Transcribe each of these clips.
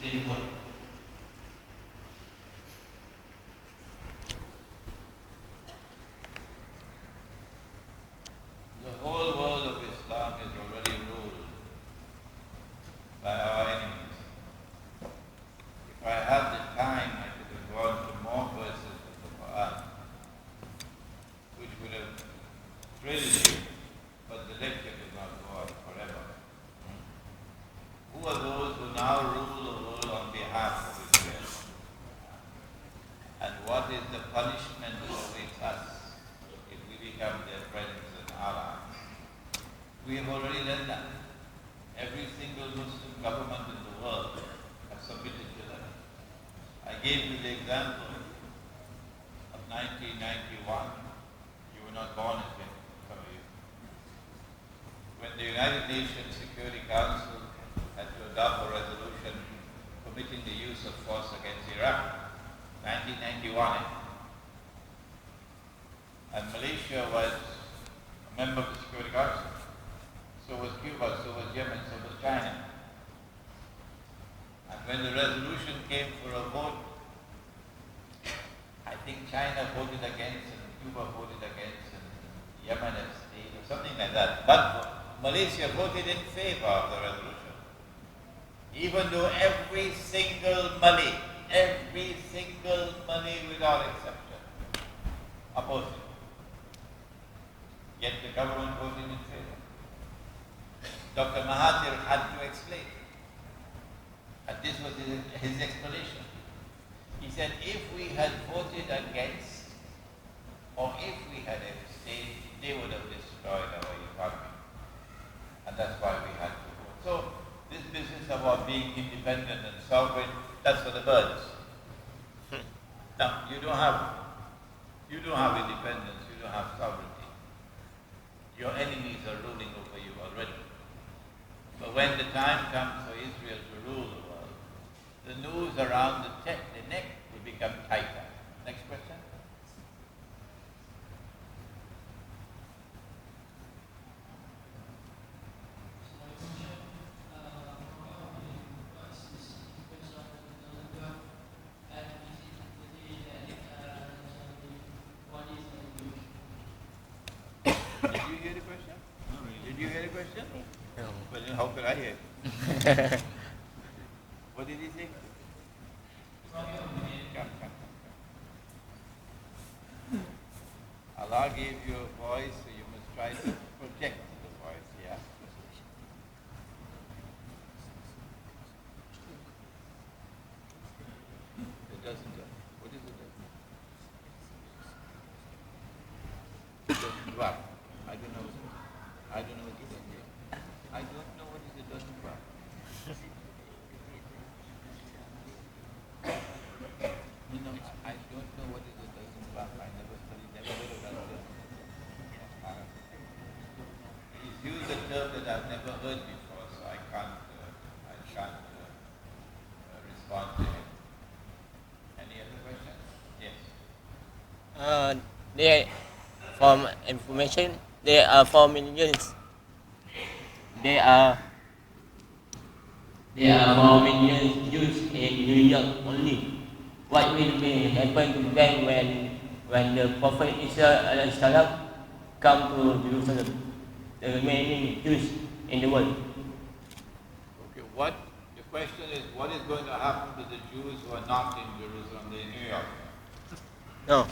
same way. The whole world of Islam is already ruled by our enemies. If I had the time, I could have gone to more verses of the Quran, which would have thrilled you, but the lecture does not go on forever. Who are those who now rule the world on behalf of Israel? And what is the punishment that awaits us if we become their friends and allies? We have already done that. Every single Muslim government in the world has submitted to them. I gave you the example of 1991. You were not born yet, some of you. When the United Nations Security Council had to adopt a resolution permitting the use of force against Iraq, 1991. And Malaysia was a member of the Security Council. So was Cuba, so was Yemen, so was China. And when the resolution came for a vote, I think China voted against and Cuba voted against and Yemen abstained or something like that. But Malaysia voted in favor of the resolution. Even though every single Malay without exception opposed it. Yet the government voted in favor. Dr. Mahathir had to explain. And this was his explanation. He said, if we had voted against, or if we had abstained, they would have destroyed our economy. And that's why we had to vote. So, this business about being independent and sovereign, that's for the birds. Now, you don't have independence, you don't have sovereignty. Your enemies are ruling over you already. But when the time comes for Israel to rule the world, the noose around the neck will become tighter. Next question. How could I hear? What did he say? Allah gave you a voice, so you must try to project the voice, yeah? It doesn't, what is it? It doesn't work. I don't know what it is. I don't know what it is. I don't know what is it doesn't work. No, I don't know what is it doesn't work. I never studied, never heard of that term. He's used a term that I've never heard before, so I can't respond to him. Any other questions? Yes. From information, there are 4 million. There are 4 million Jews in New York only. What will happen to them when the Prophet Isa come to Jerusalem? The remaining Jews in the world. Okay, the question is, what is going to happen to the Jews who are not in Jerusalem, they're in New York? No.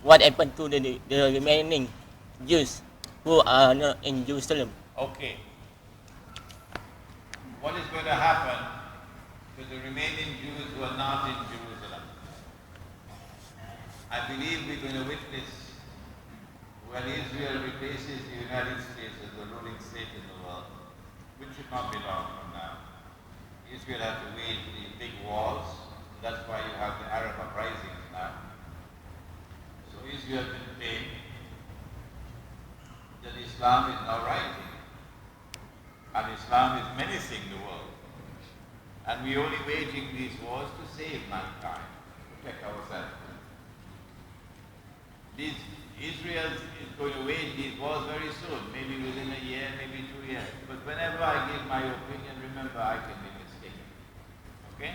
What happened to the remaining Jews who are not in Jerusalem? Okay. What is going to happen to the remaining Jews who are not in Jerusalem? I believe we're going to witness when Israel replaces the United States as the ruling state in the world, which should not be long from now. Israel has to wage these big wars. That's why you have the Arab uprisings now. So Israel can claim that Islam is now rising, and Islam is menacing the world. And we're only waging these wars to save mankind, protect ourselves. These Israel is going to wage these wars very soon, maybe within a year, maybe 2 years. But whenever I give my opinion, remember I can be mistaken. Okay?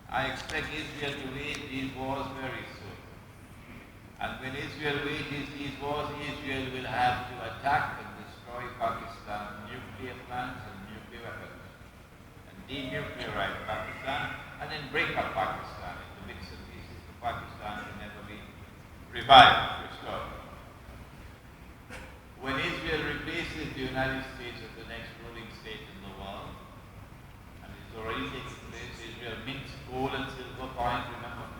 I expect Israel to wage these wars very soon. And when Israel wages these wars, Israel will have to attack and destroy Pakistan's nuclear plants and nuclear weapons, and denuclearize Pakistan, and then break up Pakistan into bits and pieces. So Pakistan will never be revived, restored. When Israel replaces the United States as the next ruling state in the world, and it's already taking place, Israel mints gold and silver coins, remember?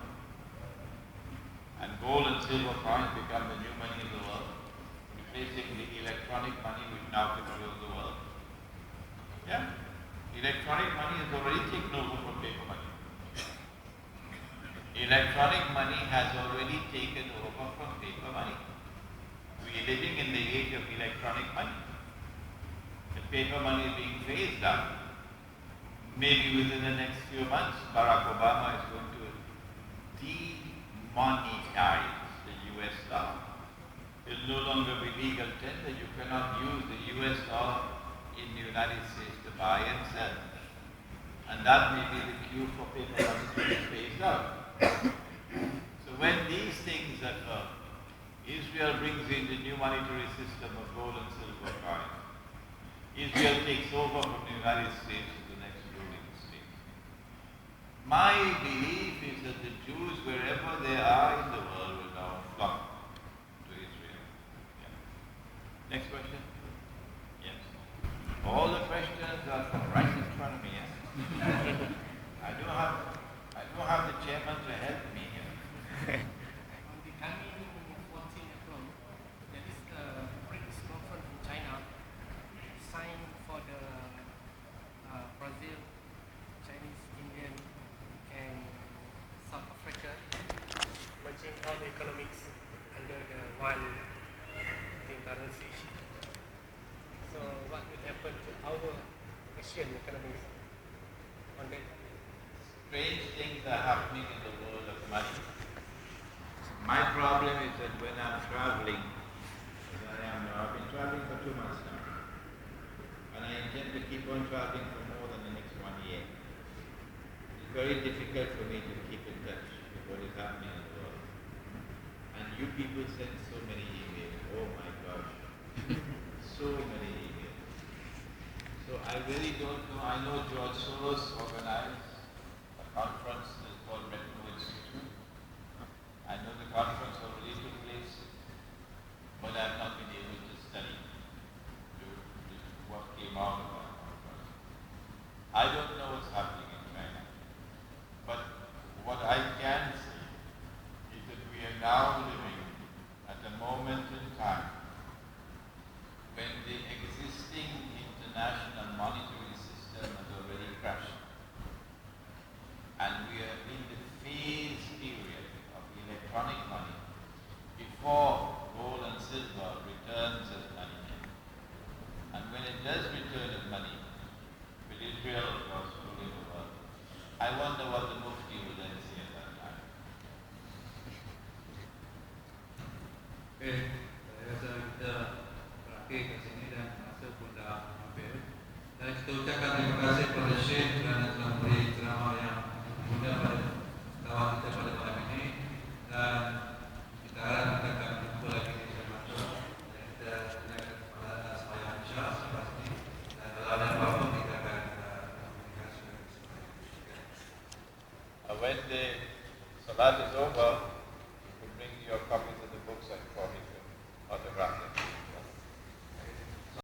And gold and silver coins become the new money in the world, replacing the electronic money which now controls the world. Yeah? Electronic money has already taken over from paper money. Electronic money has already taken over from paper money. We are living in the age of electronic money. The paper money is being phased out. Maybe within the next few months, Barack Obama is going to demonetize the US dollar. It will no longer be legal tender. You cannot use the US dollar in the United States to buy and sell. And that may be the cue for paper money to be phased out. So when these things occur, Israel brings in the new monetary system of gold and silver coins. Israel takes over from the United States as the next ruling state. My belief is that the Jews, wherever they are in the world, will now flock to Israel. Yeah. Next question? Yes. All the questions are from right in front of me. Yes? I don't have the chairman to help me here. On the coming 25april, there is a BRICS conference in China signed for the Brazil, Chinese, Indian, and South Africa, merging all the economics under the one currency. So what will happen to our Asian economics on that? Strange things are happening in the world of money. My problem is that when I'm traveling, as I am now, I've been traveling for 2 months now, and I intend to keep on traveling for more than the next 1 year. It's very difficult for me to keep in touch with what is happening in the world. And you people send so many emails. Oh my gosh. So many emails. So I really don't know. I know George Soros organized a conference that's called Bretton Woods. I know the conference already took place, but I've not been able to study what came out of that conference. I don't know what's happening in China, but what I can say is that we are now living at a moment in time when the existing international monetary system has already crashed. And we are in the phase period of electronic money before gold and silver returns as money. And when it does return as money, with Israel of course ruling the world, I wonder what the Mufti will then say at that time. Okay, saya rasa kita berakhir kat sini dan masa pun dah hampir. Dan kita ucapkan terima kasih kepada Sheikh kerana telah memberi ceramah yang mudah pada kawan kita pada malam ini. Dan kita harap kita akan berjumpa lagi di Jakarta. Dan kita akan pada sembahyang Isya selepas ini. Dan kalau ada apa-apa kita akan komunikasi lagi. When the Salat is over, you can bring your copies of the books and for me to autograph them.